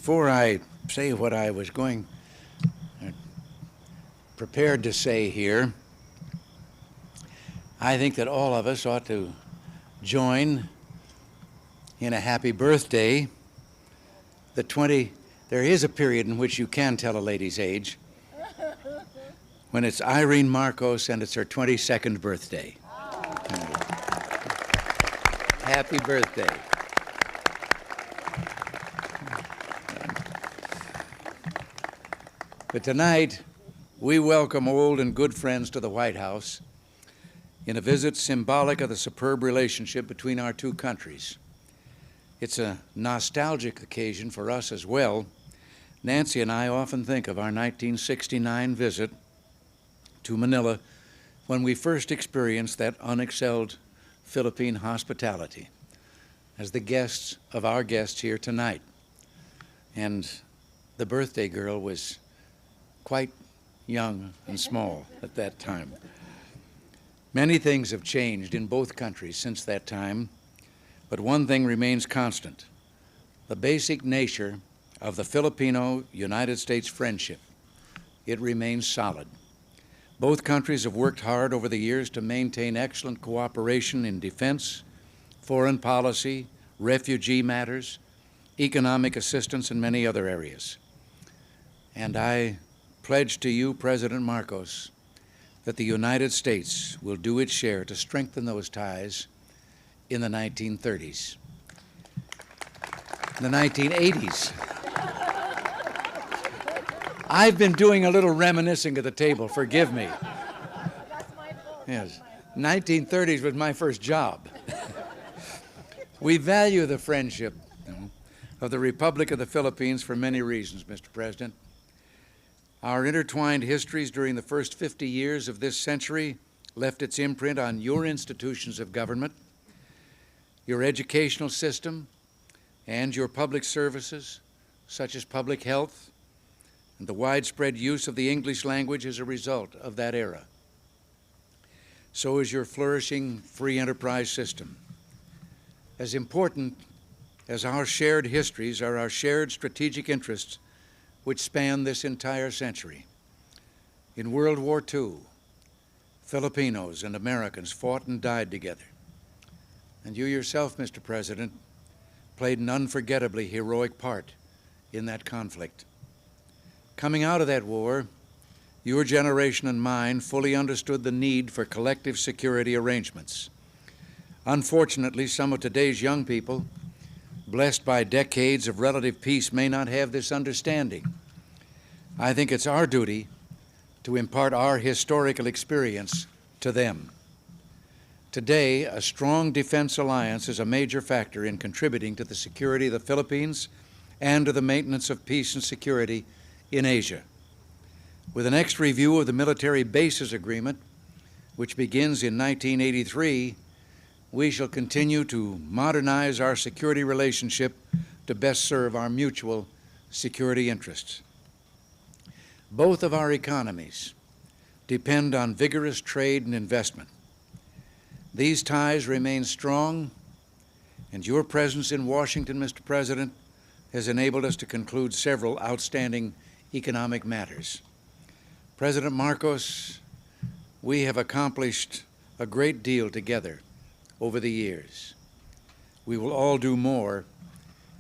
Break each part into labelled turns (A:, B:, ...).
A: Before I say what I was prepared to say here, I think that all of us ought to join in a happy birthday. There is a period in which you can tell a lady's age, when it's Irene Marcos and it's her 22nd birthday. Happy birthday. But tonight, we welcome old and good friends to the White House in a visit symbolic of the superb relationship between our two countries. It's a nostalgic occasion for us as well. Nancy and I often think of our 1969 visit to Manila when we first experienced that unexcelled Philippine hospitality as the guests of our guests here tonight. And the birthday girl was quite young and small at that time. Many things have changed in both countries since that time, but one thing remains constant: the basic nature of the Filipino-United States friendship. It remains solid. Both countries have worked hard over the years to maintain excellent cooperation in defense, foreign policy, refugee matters, economic assistance, and many other areas. And I pledge to you, President Marcos, that the United States will do its share to strengthen those ties in the 1930s, the 1980s. I've been doing a little reminiscing at the table, forgive me.
B: That's my fault.
A: Yes, 1930s was my first job. We value the friendship of the Republic of the Philippines for many reasons, Mr. President. Our intertwined histories during the first 50 years of this century left its imprint on your institutions of government, your educational system, and your public services, such as public health, and the widespread use of the English language as a result of that era. So is your flourishing free enterprise system. As important as our shared histories are our shared strategic interests, which span this entire century. In World War II, Filipinos and Americans fought and died together. And you yourself, Mr. President, played an unforgettably heroic part in that conflict. Coming out of that war, your generation and mine fully understood the need for collective security arrangements. Unfortunately, some of today's young people, blessed by decades of relative peace, may not have this understanding. I think it's our duty to impart our historical experience to them. Today, a strong defense alliance is a major factor in contributing to the security of the Philippines and to the maintenance of peace and security in Asia. With the next review of the military bases agreement, which begins in 1983, we shall continue to modernize our security relationship to best serve our mutual security interests. Both of our economies depend on vigorous trade and investment. These ties remain strong, and your presence in Washington, Mr. President, has enabled us to conclude several outstanding economic matters. President Marcos, we have accomplished a great deal together over the years. We will all do more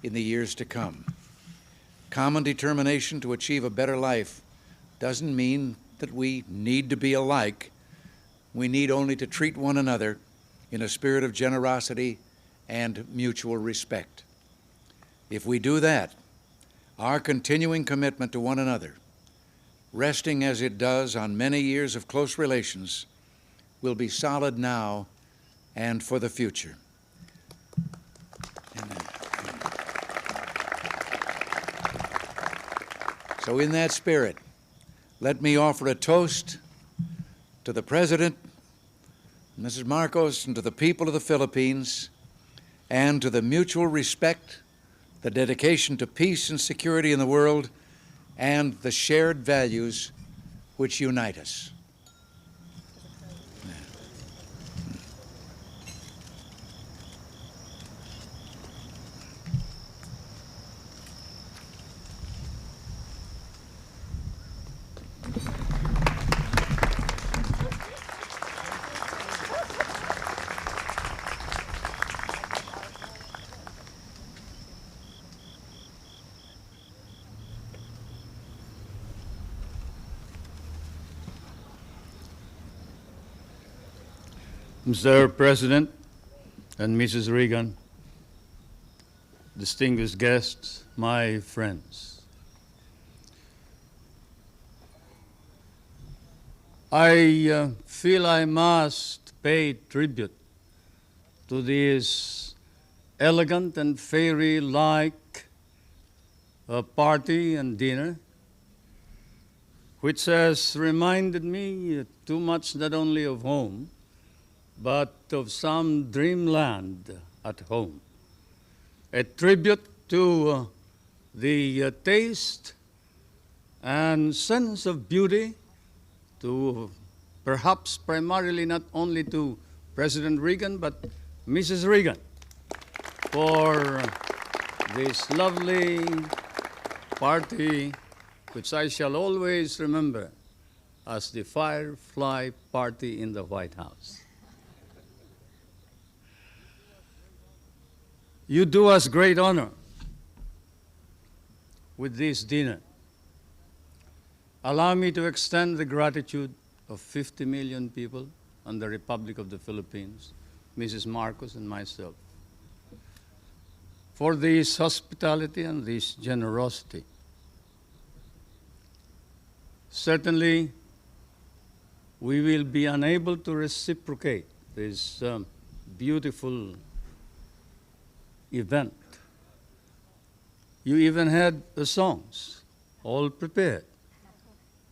A: in the years to come. Common determination to achieve a better life doesn't mean that we need to be alike. We need only to treat one another in a spirit of generosity and mutual respect. If we do that, our continuing commitment to one another, resting as it does on many years of close relations, will be solid now and for the future. Amen. So in that spirit, let me offer a toast to the President, Mrs. Marcos, and to the people of the Philippines, and to the mutual respect, the dedication to peace and security in the world, and the shared values which unite us.
C: Mr. President and Mrs. Reagan, distinguished guests, my friends, I feel I must pay tribute to this elegant and fairy-like party and dinner, which has reminded me too much not only of home, but of some dreamland at home. A tribute to the taste and sense of beauty, to perhaps primarily not only to President Reagan, but Mrs. Reagan, for this lovely party, which I shall always remember as the Firefly Party in the White House. You do us great honor with this dinner. Allow me to extend the gratitude of 50 million people in the Republic of the Philippines, Mrs. Marcos and myself, for this hospitality and this generosity. Certainly, we will be unable to reciprocate this beautiful event. You even had the songs all prepared,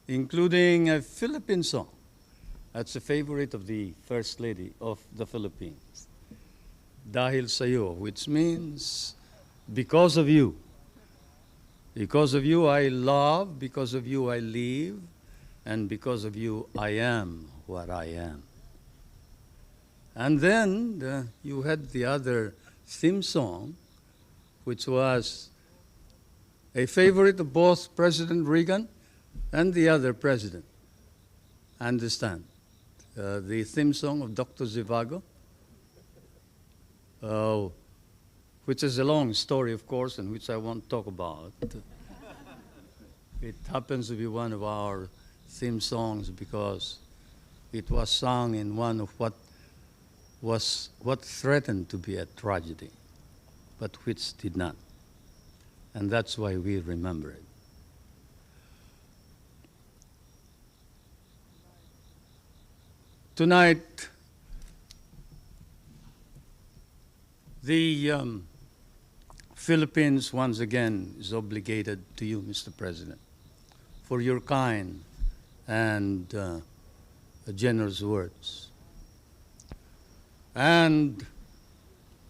C: including a Philippine song. That's a favorite of the First Lady of the Philippines, Dahil Sa'yo, which means because of you. Because of you I love, because of you I live, and because of you I am what I am. And then you had the other theme song, which was a favorite of both President Reagan and the other president. Understand? The theme song of Dr. Zhivago, which is a long story, of course, and which I won't talk about. It happens to be one of our theme songs because it was sung in one of what threatened to be a tragedy, but which did not. And that's why we remember it. Tonight, the Philippines once again is obligated to you, Mr. President, for your kind and generous words. And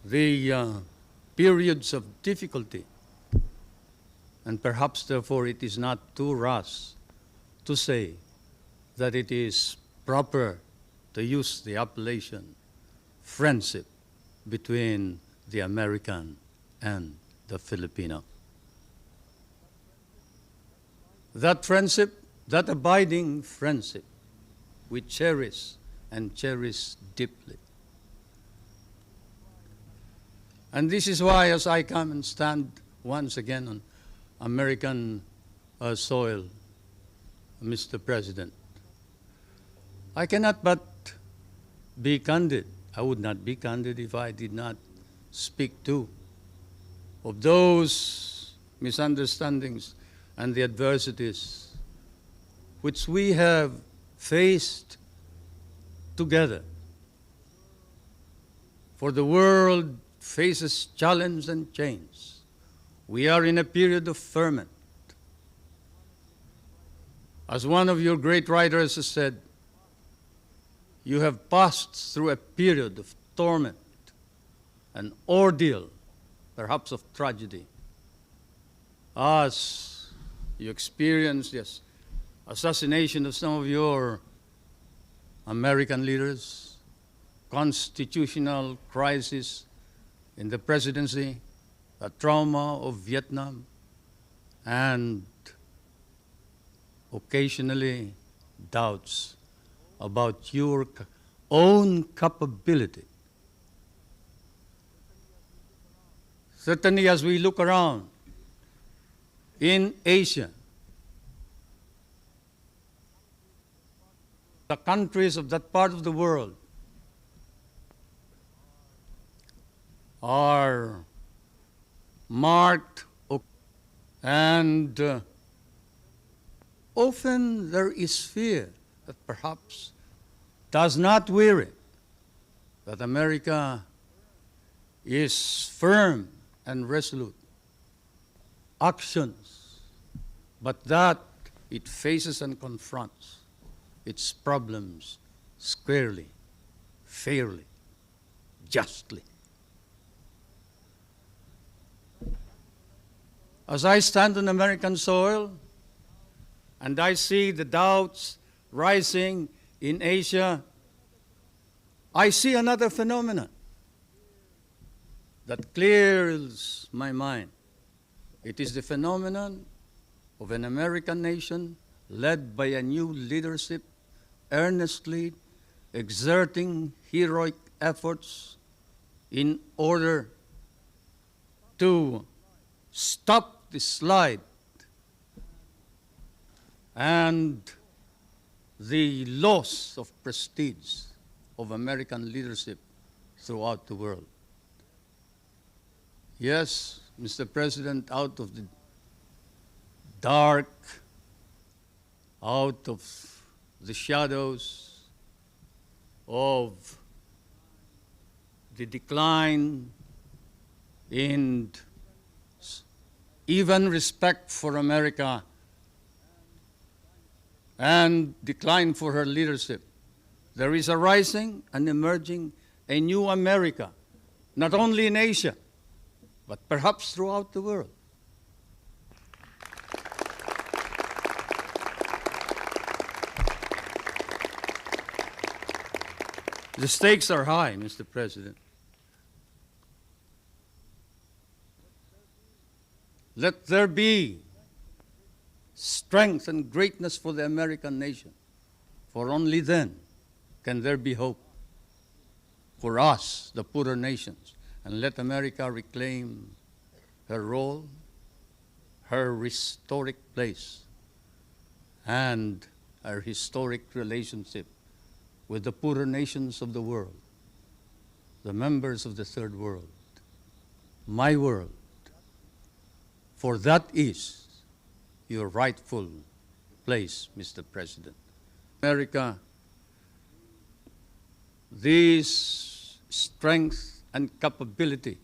C: the periods of difficulty, and perhaps therefore it is not too rash to say that it is proper to use the appellation friendship between the American and the Filipino. That friendship, that abiding friendship, we cherish and cherish deeply. And this is why, as I come and stand once again on American soil, Mr. President, I cannot but be candid. I would not be candid if I did not speak too of those misunderstandings and the adversities which we have faced together. For the world faces challenge and change. We are in a period of ferment. As one of your great writers has said, you have passed through a period of torment, an ordeal, perhaps of tragedy, as you experienced the assassination of some of your American leaders, constitutional crisis in the presidency, the trauma of Vietnam, and occasionally doubts about your own capability. Certainly, as we look around in Asia, the countries of that part of the world are marked, and often there is fear that perhaps does not weary, that America is firm and resolute. Actions, but that it faces and confronts its problems squarely, fairly, justly. As I stand on American soil and I see the doubts rising in Asia, I see another phenomenon that clears my mind. It is the phenomenon of an American nation led by a new leadership, earnestly exerting heroic efforts in order to stop the slide and the loss of prestige of American leadership throughout the world. Yes, Mr. President, out of the dark, out of the shadows of the decline in even respect for America and decline for her leadership, there is a rising and emerging a new America, not only in Asia, but perhaps throughout the world. The stakes are high, Mr. President. Let there be strength and greatness for the American nation, for only then can there be hope for us, the poorer nations, and let America reclaim her role, her historic place, and her historic relationship with the poorer nations of the world, the members of the third world, my world, for that is your rightful place, Mr. President. America, this strength and capability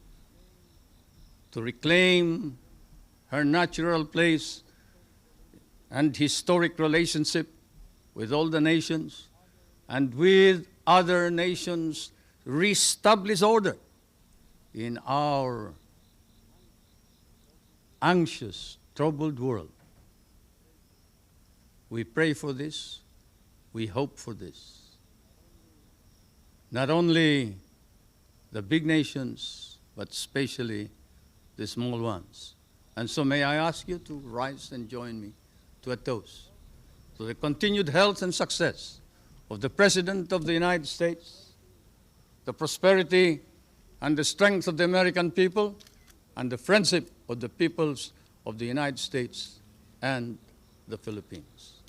C: to reclaim her natural place and historic relationship with all the nations and with other nations, reestablish order in our anxious, troubled world. We pray for this, we hope for this. Not only the big nations, but especially the small ones. And so may I ask you to rise and join me to a toast to the continued health and success of the President of the United States, the prosperity and the strength of the American people, and the friendship of the peoples of the United States and the Philippines.